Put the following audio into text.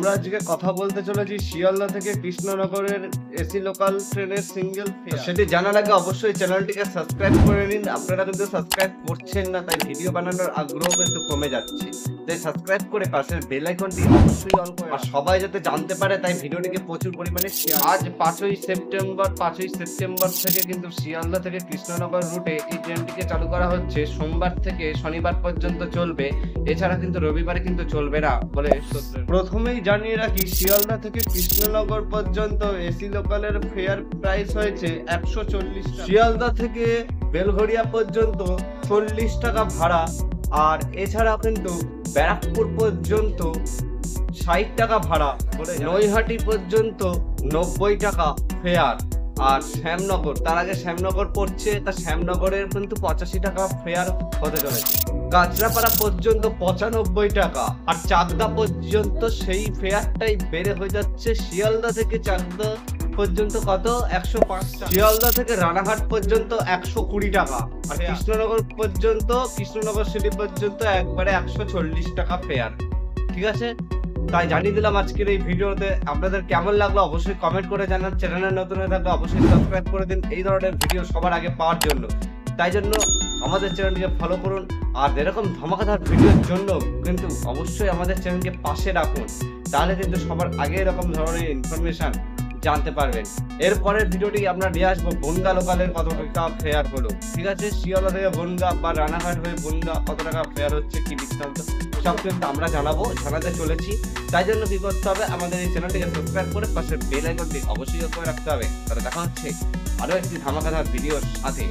আমরা আজকে কথা বলতে চলেছি শিয়ালদা থেকে কৃষ্ণনগরের এসি লোকাল ট্রেনের সিঙ্গেল ফেয়ার। সেটি জানার আগে অবশ্যই চ্যানেলটিকে সাবস্ক্রাইব করে নিন। আপনারা কিন্তু সাবস্ক্রাইব করছেন না, তাই ভিডিও বানানোর আগ্রহ কিন্তু কমে যাচ্ছে। তাই সাবস্ক্রাইব করে পাশের বেল আইকনটি অবশ্যই অন করে, আর সবাই যাতে জানতে পারে তাই ভিডিওটিকে প্রচুর পরিমাণে শেয়ার। আজ 5ই সেপ্টেম্বর থেকে কিন্তু শিয়ালদা থেকে কৃষ্ণনগর রুটে এই ট্রেনটিকে চালু করা হচ্ছে। সোমবার থেকে শনিবার পর্যন্ত চলবে, এছাড়া কিন্তু রবিবারে কিন্তু চলবে না বলে। প্রথমেই জানিয়ে রাখি, শিয়ালদা থেকে কৃষ্ণনগর পর্যন্ত এসি লোকালের ফেয়ার প্রাইস হয়েছে 140 টাকা। শিয়ালদা থেকে বেলঘরিয়া পর্যন্ত 40 টাকা ভাড়া, আর এছাড়া কিন্তু ব্যারাকপুর পর্যন্ত 60 টাকা ভাড়া, নৈহাটি পর্যন্ত 90 টাকা ফেয়ার। আর শ্যামনগর, তার আগে শ্যামনগর পড়ছে, তা শ্যামনগরের কিন্তু 85 টাকা ফেয়ার হতে চলেছে। কাঁচরাপাড়া পর্যন্ত 95 টাকা, আর চাকদা পর্যন্ত সেই ফেয়ারটাই বেড়ে হয়ে যাচ্ছে। শিয়ালদা থেকে চাকদা পর্যন্ত কত? 105 টাকা। শিয়ালদা থেকে রানাঘাট পর্যন্ত 120 টাকা, আর কৃষ্ণনগর পর্যন্ত, কৃষ্ণনগর সিটি পর্যন্ত একবারে 140 টাকা ফেয়ার। ঠিক আছে, তাই জানিয়ে দিলাম আজকের এই ভিডিওতে। আপনাদের কেমন লাগলো অবশ্যই কমেন্ট করে জানান। চ্যানেলে নতুন হয়ে থাকলে অবশ্যই সাবস্ক্রাইব করে দিন এই ধরনের ভিডিও সবার আগে পাওয়ার জন্য। তাই জন্য আমাদের চ্যানেলটিকে ফলো করুন, আর এরকম ধমাকাদার ভিডিওর জন্য কিন্তু অবশ্যই আমাদের চ্যানেলকে পাশে রাখুন, তাহলে কিন্তু সবার আগে এরকম ধরনের ইনফরমেশন জানতে পারবেন। এরপরের ভিডিওটি আমরা নিয়ে আসবো বনগা লোকালের কত টাকা ফেয়ার হলো। ঠিক আছে, শিয়ালদা থেকে বনগা বা রানাঘাট হয়ে বনগা কত টাকা ফেয়ার হচ্ছে, কি বৃত্তান্ত, সব কিন্তু আমরা জানাতে চলেছি। তাই জন্য কি করতে হবে, আমাদের এই চ্যানেলটিকে সাবস্ক্রাইব করে পাশে বেল আইকনটি অবশ্যই করে রাখতে হবে। তাহলে দেখা হচ্ছে আরো একটি ধামাকাদার ভিডিওর সাথে।